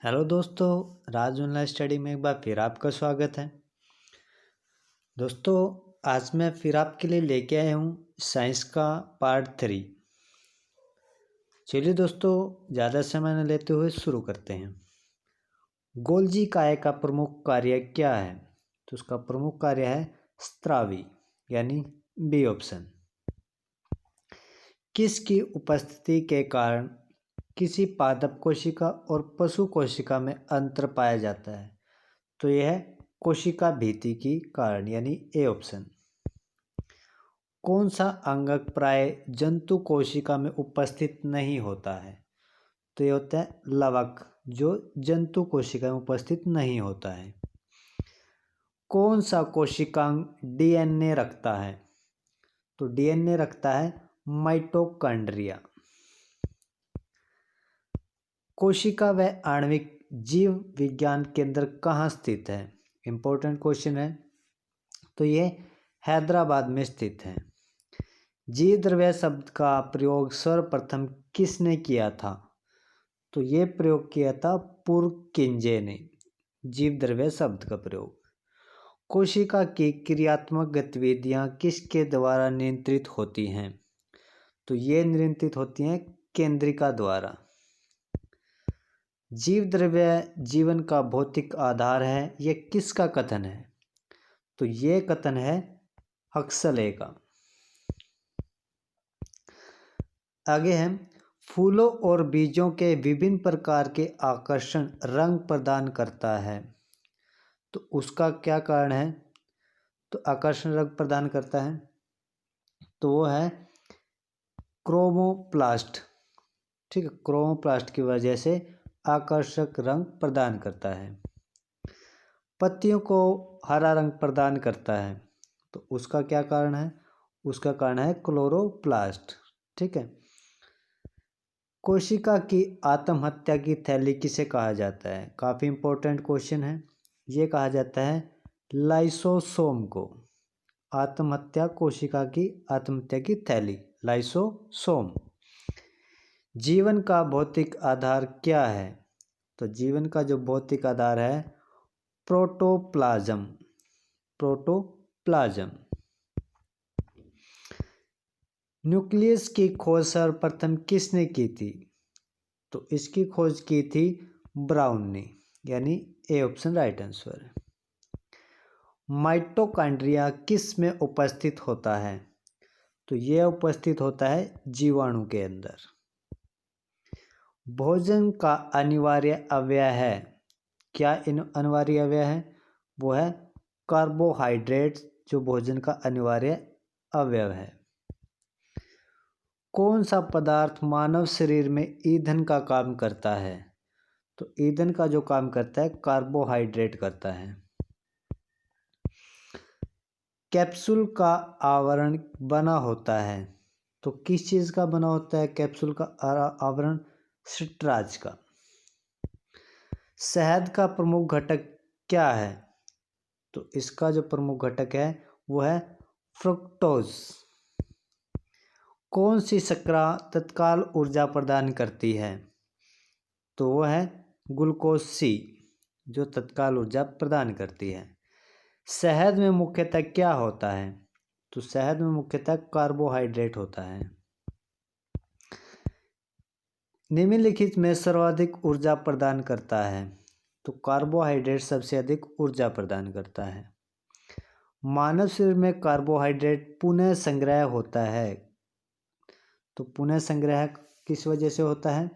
Hello दोस्तों, राज online study में एक बार फिर आपका स्वागत है। दोस्तों, आज मैं फिर आपके लिए लेके आया हूँ साइंस का पार्ट 3। चलिए दोस्तों, ज़्यादा समय न लेते हुए शुरू करते हैं। गोल्जी काय का प्रमुख कार्य क्या है? तो उसका प्रमुख कार्य है स्त्रावी, यानी बी ऑप्शन। किसकी उपस्थिति के कारण किसी पादप कोशिका और पशु कोशिका में अंतर पाया जाता है? तो यह है कोशिका भित्ति की कारण, यानी ए ऑप्शन। कौन सा अंगक प्राय जंतु कोशिका में उपस्थित नहीं होता है? तो ये होता है लवक, जो जंतु कोशिका में उपस्थित नहीं होता है। कौन सा कोशिकांग डीएनए रखता है? तो डीएनए रखता है माइटोकॉन्ड्रिया। कोशिका व आणविक जीव विज्ञान केंद्र कहाँ स्थित है? इंपॉर्टेंट क्वेश्चन है। तो ये हैदराबाद में स्थित है। जीव द्रव्य शब्द का प्रयोग सर्वप्रथम किसने किया था? तो ये प्रयोग किया था पुरकिंजे ने, जीव द्रव्य शब्द का प्रयोग। कोशिका की क्रियात्मक गतिविधियां किसके द्वारा नियंत्रित होती हैं? तो ये नियंत्रित होती हैं केंद्रिका द्वारा। जीव द्रव्य जीवन का भौतिक आधार है, यह किसका कथन है? तो ये कथन है हक्सले का। आगे है, फूलों और बीजों के विभिन्न प्रकार के आकर्षण रंग प्रदान करता है, तो उसका क्या कारण है? तो आकर्षण रंग प्रदान करता है तो वो है क्रोमोप्लास्ट। ठीक है, क्रोमोप्लास्ट की वजह से आकर्षक रंग प्रदान करता है। पत्तियों को हरा रंग प्रदान करता है, तो उसका क्या कारण है? उसका कारण है क्लोरोप्लास्ट। ठीक है। कोशिका की आत्महत्या की थैली किसे कहा जाता है? काफ़ी इंपॉर्टेंट क्वेश्चन है। ये कहा जाता है लाइसोसोम को। आत्महत्या, कोशिका की आत्महत्या की थैली, लाइसोसोम। जीवन का भौतिक आधार क्या है? तो जीवन का जो भौतिक आधार है प्रोटोप्लाज्म। प्रोटोप्लाज्म। न्यूक्लियस की खोज सर्वप्रथम किसने की थी? तो इसकी खोज की थी ब्राउन ने, यानी ए ऑप्शन राइट आंसर है। माइटोकॉन्ड्रिया किस में उपस्थित होता है? तो यह उपस्थित होता है जीवाणु के अंदर। भोजन का अनिवार्य अवयव है, क्या इन अनिवार्य अवयव है? वो है कार्बोहाइड्रेट, जो भोजन का अनिवार्य अवयव है। कौन सा पदार्थ मानव शरीर में ईंधन का काम करता है? तो ईंधन का जो काम करता है कार्बोहाइड्रेट करता है। कैप्सूल का आवरण बना होता है, तो किस चीज़ का बना होता है कैप्सूल का आवरण? स्टार्च का। शहद का प्रमुख घटक क्या है? तो इसका जो प्रमुख घटक है वो है फ्रुक्टोज। कौन सी शर्करा तत्काल ऊर्जा प्रदान करती है? तो वो है ग्लूकोज सी, जो तत्काल ऊर्जा प्रदान करती है। शहद में मुख्यतः क्या होता है? तो शहद में मुख्यतः कार्बोहाइड्रेट होता है। निम्नलिखित में सर्वाधिक ऊर्जा प्रदान करता है? तो कार्बोहाइड्रेट सबसे अधिक ऊर्जा प्रदान करता है। मानव शरीर में कार्बोहाइड्रेट पुनः संग्रह होता है, तो पुनः संग्रह किस वजह से होता है?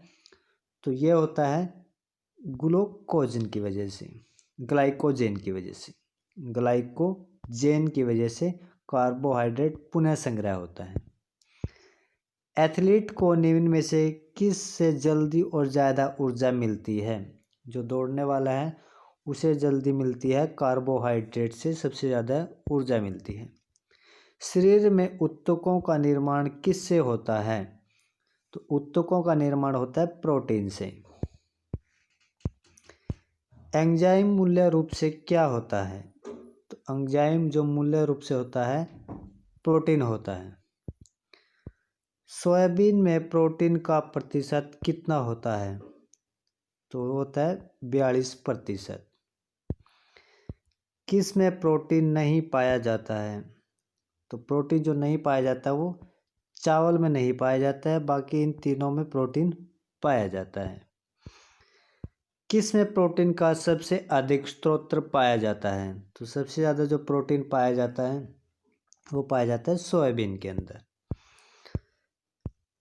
तो ये होता है ग्लूकोजन की वजह से, ग्लाइकोजेन की वजह से। ग्लाइकोजेन की वजह से कार्बोहाइड्रेट पुनः संग्रह होता है। एथलीट को निम्न में से किस से जल्दी और ज़्यादा ऊर्जा मिलती है? जो दौड़ने वाला है उसे जल्दी मिलती है कार्बोहाइड्रेट से, सबसे ज़्यादा ऊर्जा मिलती है। शरीर में ऊतकों का निर्माण किससे होता है? तो ऊतकों का निर्माण होता है प्रोटीन से। एंजाइम मूल्य रूप से क्या होता है? तो एंजाइम जो मूल्य रूप से होता है प्रोटीन होता है। सोयाबीन में प्रोटीन का प्रतिशत कितना होता है? तो वो होता है 42%। किस में प्रोटीन नहीं पाया जाता है? तो प्रोटीन जो नहीं पाया जाता वो चावल में नहीं पाया जाता है, बाकी इन तीनों में प्रोटीन पाया जाता है। किस में प्रोटीन का सबसे अधिक स्रोत पाया जाता है? तो सबसे ज़्यादा जो प्रोटीन पाया जाता है वो पाया जाता है सोयाबीन के अंदर।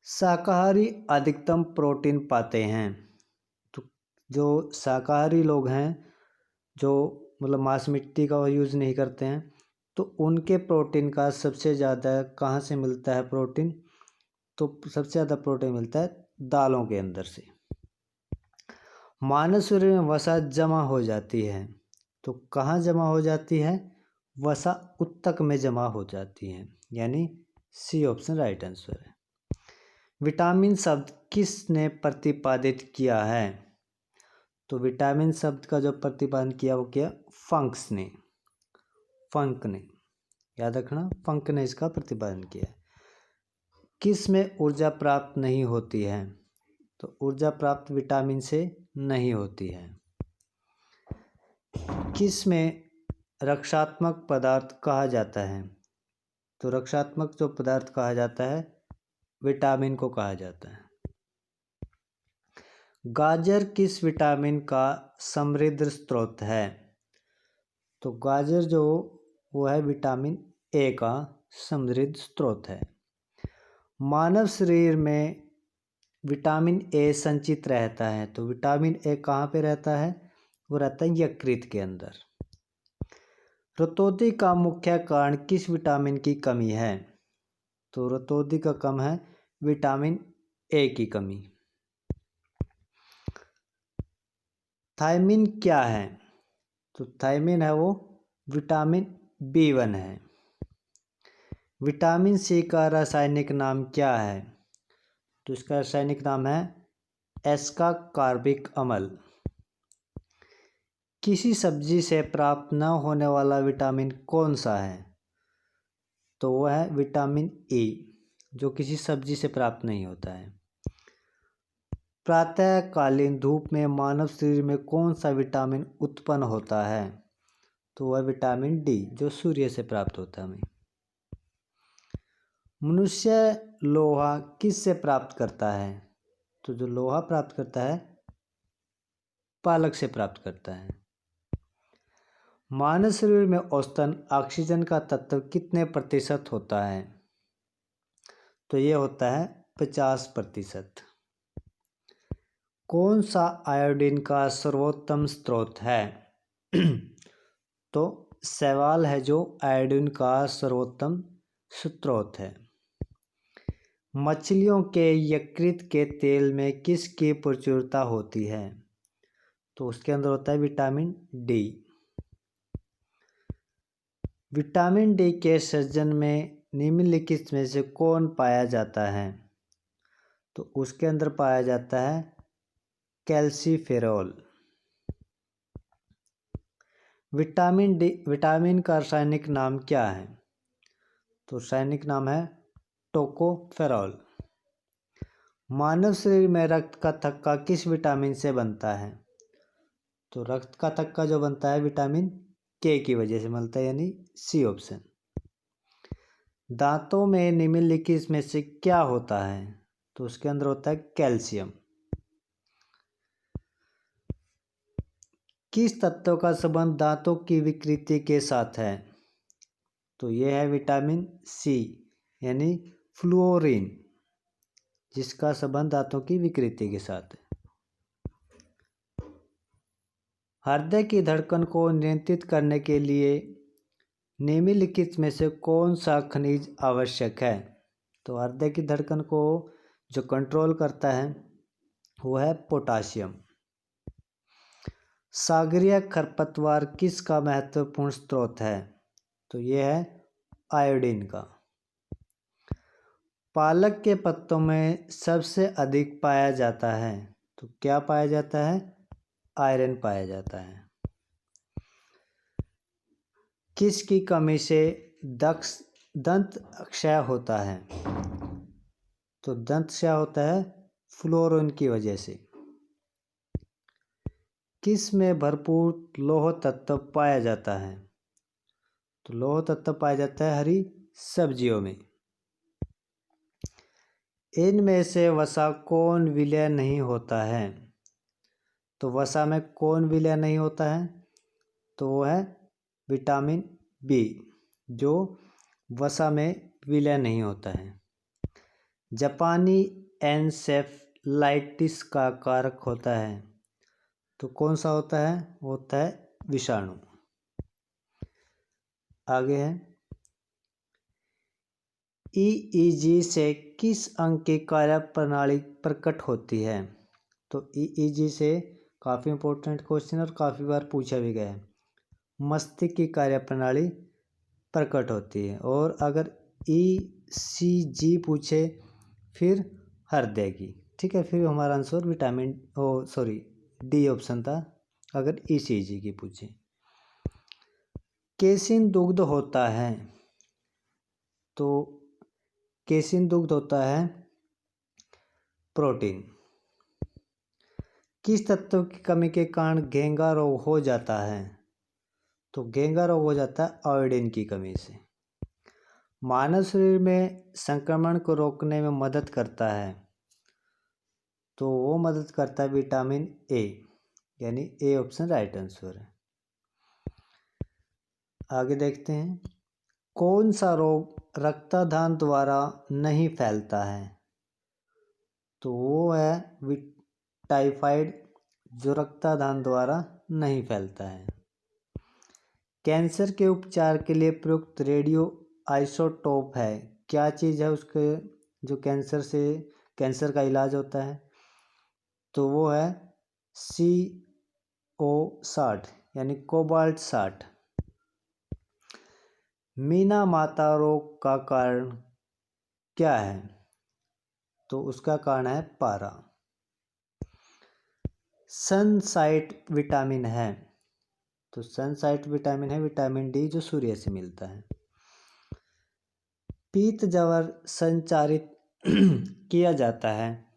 शाकाहारी अधिकतम प्रोटीन पाते हैं। तो जो शाकाहारी लोग हैं, जो मतलब मांस मिट्टी का यूज़ नहीं करते हैं, तो उनके प्रोटीन का सबसे ज़्यादा कहाँ से मिलता है प्रोटीन? तो सबसे ज़्यादा प्रोटीन मिलता है दालों के अंदर से। मानव शरीर में वसा जमा हो जाती है, तो कहाँ जमा हो जाती है? वसा उत्तक में जमा हो जाती है, यानी सी ऑप्शन राइट आंसर है। विटामिन शब्द किसने प्रतिपादित किया है? तो विटामिन शब्द का जो प्रतिपादन किया वो किया फंक्स ने। फंक ने, याद रखना, फंक ने इसका प्रतिपादन किया। किस में ऊर्जा प्राप्त नहीं होती है? तो ऊर्जा प्राप्त विटामिन से नहीं होती है। किस में रक्षात्मक पदार्थ कहा जाता है? तो रक्षात्मक जो पदार्थ कहा जाता है विटामिन को कहा जाता है। गाजर किस विटामिन का समृद्ध स्रोत है? तो गाजर जो वो है विटामिन ए का समृद्ध स्रोत है। मानव शरीर में विटामिन ए संचित रहता है, तो विटामिन ए कहाँ पे रहता है? वो रहता है यकृत के अंदर। रतौंधी का मुख्य कारण किस विटामिन की कमी है? तो रतौंधी का कम है विटामिन ए की कमी। थायमिन क्या है? तो थायमिन है वो विटामिन B1 है। विटामिन सी का रासायनिक नाम क्या है? तो इसका रासायनिक नाम है एस्का कार्बिक अम्ल। किसी सब्जी से प्राप्त न होने वाला विटामिन कौन सा है? तो वह है विटामिन ई, जो किसी सब्जी से प्राप्त नहीं होता है। प्रातःकालीन धूप में मानव शरीर में कौन सा विटामिन उत्पन्न होता है? तो वह विटामिन डी, जो सूर्य से प्राप्त होता है हमें। मनुष्य लोहा किस से प्राप्त करता है? तो जो लोहा प्राप्त करता है पालक से प्राप्त करता है। मानव शरीर में औसतन ऑक्सीजन का तत्व कितने प्रतिशत होता है? तो ये होता है 50%। कौन सा आयोडीन का सर्वोत्तम स्रोत है? तो शैवाल है जो आयोडीन का सर्वोत्तम स्रोत है। मछलियों के यकृत के तेल में किसकी प्रचुरता होती है? तो उसके अंदर होता है विटामिन डी। विटामिन डी के सृजन में निम्नलिखित में से कौन पाया जाता है? तो उसके अंदर पाया जाता है कैल्सीफेरॉल। विटामिन का रासायनिक नाम क्या है? तो रासायनिक नाम है टोकोफेरॉल। मानव शरीर में रक्त का थक्का किस विटामिन से बनता है? तो रक्त का थक्का जो बनता है विटामिन के की वजह से बनता है, यानी सी ऑप्शन। दांतों में निम्नलिखित में से क्या होता है? तो उसके अंदर होता है कैल्शियम। किस तत्व का संबंध दांतों की विकृति के साथ है? तो यह है विटामिन सी, यानी फ्लोरीन, जिसका संबंध दांतों की विकृति के साथ है। हृदय की धड़कन को नियंत्रित करने के लिए निम्नलिखित में से कौन सा खनिज आवश्यक है? तो हृदय की धड़कन को जो कंट्रोल करता है वो है पोटाशियम। सागरीय खरपतवार किसका महत्वपूर्ण स्रोत है? तो ये है आयोडीन का। पालक के पत्तों में सबसे अधिक पाया जाता है, तो क्या पाया जाता है? आयरन पाया जाता है। किसकी कमी से दंत क्षय होता है? तो दंत क्षय होता है फ्लोरीन की वजह से। किस में भरपूर लौह तत्व पाया जाता है? तो लौह तत्व पाया जाता है हरी सब्जियों में। इनमें से वसा कौन विलय नहीं होता है? तो वसा में कौन विलय नहीं होता है? तो वो है विटामिन बी, जो वसा में विलय नहीं होता है। जापानी एन्सेफलाइटिस का कारक होता है, तो कौन सा होता है? वो होता है विषाणु। आगे है, ईईजी से किस अंग की कार्यप्रणाली प्रकट होती है? तो ईईजी से काफ़ी इंपॉर्टेंट क्वेश्चन और काफ़ी बार पूछा भी गया है। मस्तिष्क की कार्यप्रणाली प्रकट होती है। और अगर ईसीजी पूछे फिर हृदय की, ठीक है। फिर हमारा आंसर विटामिन डी ऑप्शन था अगर ईसीजी की पूछे। केसिन दुग्ध होता है, तो केसिन दुग्ध होता है प्रोटीन। किस तत्व की कमी के कारण घेंगा रोग हो जाता है? तो घेंगा रोग हो जाता है आयोडीन की कमी से। मानव शरीर में संक्रमण को रोकने में मदद करता है, तो वो मदद करता है विटामिन ए, यानी ए ऑप्शन राइट आंसर है। आगे देखते हैं, कौन सा रोग रक्तदान द्वारा नहीं फैलता है? तो वो है टाइफाइड, जो रक्तदान द्वारा नहीं फैलता है। कैंसर के उपचार के लिए प्रयुक्त रेडियो आइसोटोप है, क्या चीज़ है उसके जो कैंसर का इलाज होता है? तो वो है CO60, यानी कोबाल्ट 60। मीना माता रोग का कारण क्या है? तो उसका कारण है पारा। सनसाइट विटामिन है, तो सनसाइट विटामिन है विटामिन डी, जो सूर्य से मिलता है। पीत ज्वर संचारित किया जाता है,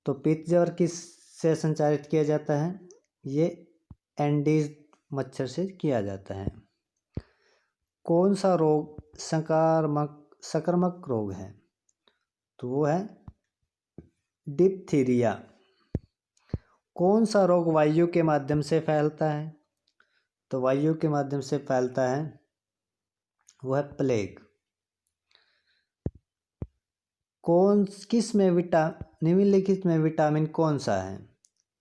तो पीत ज्वर किस से संचारित किया जाता है? ये एंडीज मच्छर से किया जाता है। कौन सा रोग संक्रामक रोग है? तो वो है डिप्थीरिया। कौन सा रोग वायु के माध्यम से फैलता है? तो वायु के माध्यम से फैलता है वो है प्लेग। निम्नलिखित में विटामिन कौन सा है?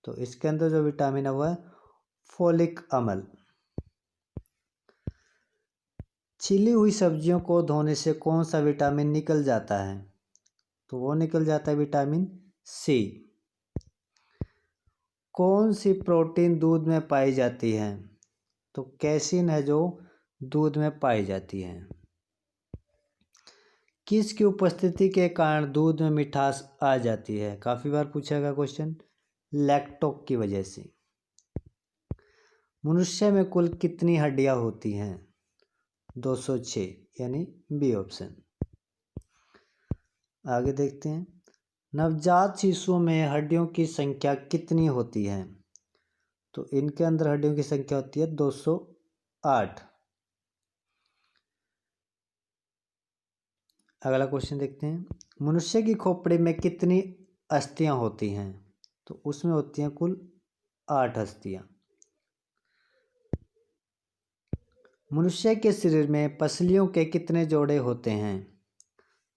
तो इसके अंदर जो विटामिन है वो है फोलिक अम्ल। छिली हुई सब्जियों को धोने से कौन सा विटामिन निकल जाता है? तो वो निकल जाता है विटामिन सी। कौन सी प्रोटीन दूध में पाई जाती है? तो कैसीन है जो दूध में पाई जाती है। किसकी उपस्थिति के कारण दूध में मिठास आ जाती है? काफ़ी बार पूछा गया क्वेश्चन, लैक्टोक की वजह से। मनुष्य में कुल कितनी हड्डियां होती हैं? 206, यानी बी ऑप्शन। आगे देखते हैं, नवजात शिशुओं में हड्डियों की संख्या कितनी होती है? तो इनके अंदर हड्डियों की संख्या होती है 208। अगला क्वेश्चन देखते हैं, मनुष्य की खोपड़ी में कितनी अस्थियां होती हैं? तो उसमें होती हैं कुल 8 अस्थियां। मनुष्य के शरीर में पसलियों के कितने जोड़े होते हैं?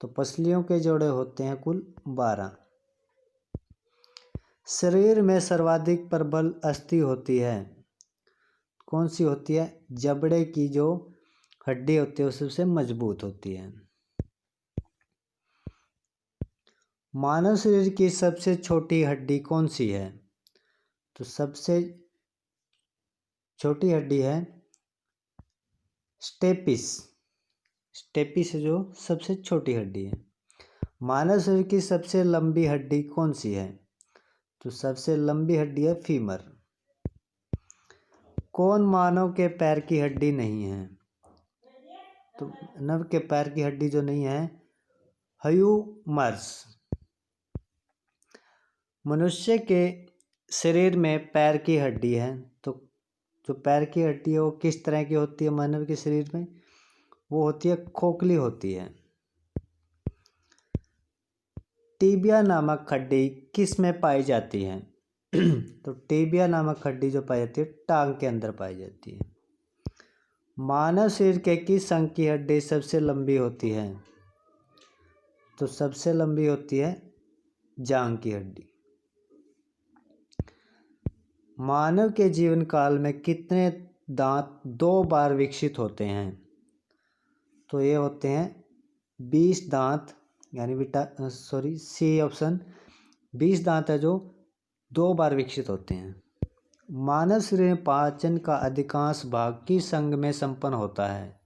तो पसलियों के जोड़े होते हैं कुल 12। शरीर में सर्वाधिक प्रबल अस्थि होती है, कौन सी होती है? जबड़े की जो हड्डी होती है वो सबसे मजबूत होती है। मानव शरीर की सबसे छोटी हड्डी कौन सी है? तो सबसे छोटी हड्डी है स्टेपिस। स्टेपिस जो सबसे छोटी हड्डी है। मानव शरीर की सबसे लंबी हड्डी कौन सी है? तो सबसे लंबी हड्डी है फीमर। कौन मानव के पैर की हड्डी नहीं है? तो नव के पैर की हड्डी जो नहीं है, ह्यूमरस। मनुष्य के शरीर में पैर की हड्डी है, तो जो पैर की हड्डी है वो किस तरह की होती है मानव के शरीर में? वो होती है खोखली होती है। टीबिया नामक हड्डी किस में पाई जाती है? तो टीबिया नामक हड्डी जो पाई जाती है टांग के अंदर पाई जाती है। मानव शरीर के किस अंग की हड्डी सबसे लंबी होती है? तो सबसे लंबी होती है जांघ की हड्डी। मानव के जीवन काल में कितने दांत 2 बार विकसित होते हैं? तो ये होते हैं 20 दांत, यानी सी ऑप्शन, 20 दांत है जो 2 बार विकसित होते हैं। मानव शरीर में पाचन का अधिकांश भाग किस अंग में संपन्न होता है?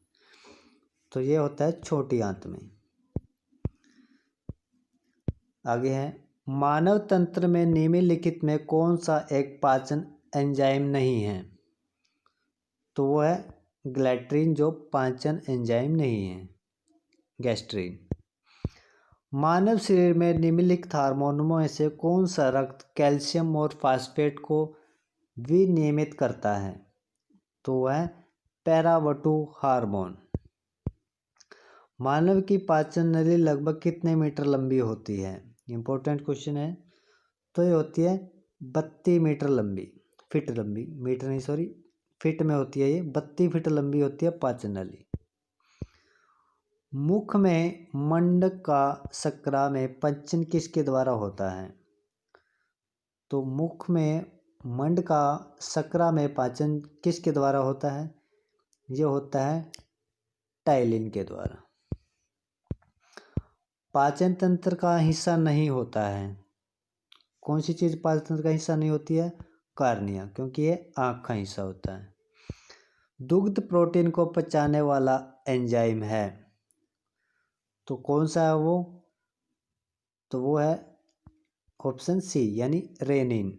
तो ये होता है छोटी आंत में। आगे है, मानव तंत्र में निम्नलिखित में कौन सा एक पाचन एंजाइम नहीं है? तो वो है ग्लैट्रिन, जो पाचन एंजाइम नहीं है, गैस्ट्रिन। मानव शरीर में निम्नलिखित हार्मोनों में से कौन सा रक्त कैल्शियम और फास्फेट को विनियमित करता है? तो वह है पैरावटू हार्मोन। मानव की पाचन नली लगभग कितने मीटर लंबी होती है? इंपॉर्टेंट क्वेश्चन है। तो ये होती है 32 मीटर लंबी, फीट लंबी, मीटर नहीं सॉरी, फीट में होती है। ये 32 फीट लंबी होती है पाचन नली। मुख में मंड का सकरा में पाचन किसके द्वारा होता है? तो मुख में मंड का सकरा में पाचन किसके द्वारा होता है? ये होता है टाइलिन के द्वारा। पाचन तंत्र का हिस्सा नहीं होता है। कौन सी चीज़ पाचन तंत्र का हिस्सा नहीं होती है? कार्निया, क्योंकि ये आँख का हिस्सा होता है। दुग्ध प्रोटीन को पचाने वाला एंजाइम है, तो कौन सा है वो? तो वो है ऑप्शन सी, यानी रेनिन।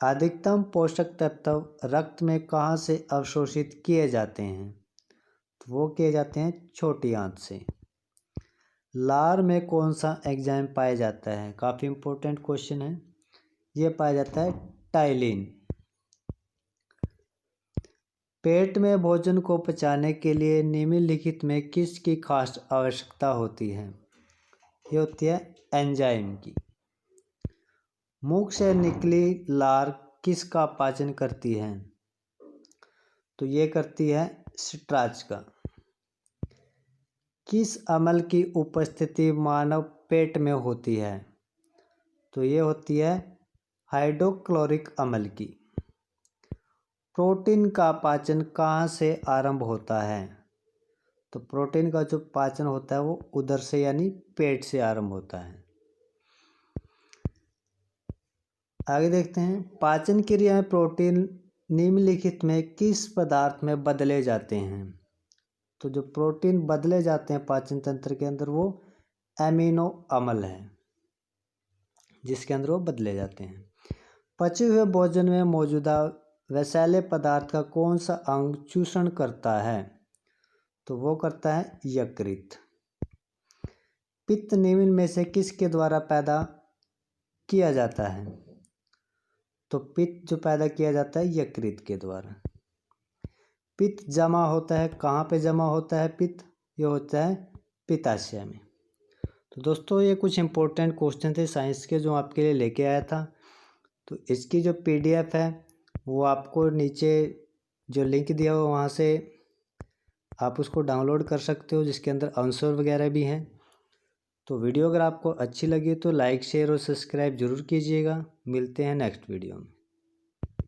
अधिकतम पोषक तत्व रक्त में कहाँ से अवशोषित किए जाते हैं? तो वो किए जाते हैं छोटी आंत से। लार में कौन सा एंजाइम पाया जाता है? काफ़ी इंपॉर्टेंट क्वेश्चन है। ये पाया जाता है टाइलिन। पेट में भोजन को पचाने के लिए निम्नलिखित में किसकी खास आवश्यकता होती है? ये होती है एंजाइम की। मुख से निकली लार किसका पाचन करती है? तो ये करती है स्टार्च का। किस अम्ल की उपस्थिति मानव पेट में होती है? तो ये होती है हाइड्रोक्लोरिक अम्ल की। प्रोटीन का पाचन कहाँ से आरंभ होता है? तो प्रोटीन का जो पाचन होता है वो उदर से, यानी पेट से आरंभ होता है। आगे देखते हैं, पाचन क्रिया में प्रोटीन निम्नलिखित में किस पदार्थ में बदले जाते हैं? तो जो प्रोटीन बदले जाते हैं पाचन तंत्र के अंदर वो एमिनो अम्ल है, जिसके अंदर वो बदले जाते हैं। पचे हुए भोजन में मौजूदा वैसेल्य पदार्थ का कौन सा अंग चूषण करता है? तो वो करता है यकृत। पित्त निम्न में से किसके द्वारा पैदा किया जाता है? तो पित्त जो पैदा किया जाता है यकृत के द्वारा। पित्त जमा होता है कहाँ पे जमा होता है पित्त? ये होता है पित्ताशय में। तो दोस्तों ये कुछ इंपॉर्टेंट क्वेश्चन थे साइंस के जो आपके लिए लेके आया था। तो इसकी जो PDF है वो आपको नीचे जो लिंक दिया हुआ वहाँ से आप उसको डाउनलोड कर सकते हो, जिसके अंदर आंसर वगैरह भी हैं। तो वीडियो अगर आपको अच्छी लगी तो लाइक शेयर और सब्सक्राइब ज़रूर कीजिएगा। मिलते हैं नेक्स्ट वीडियो में।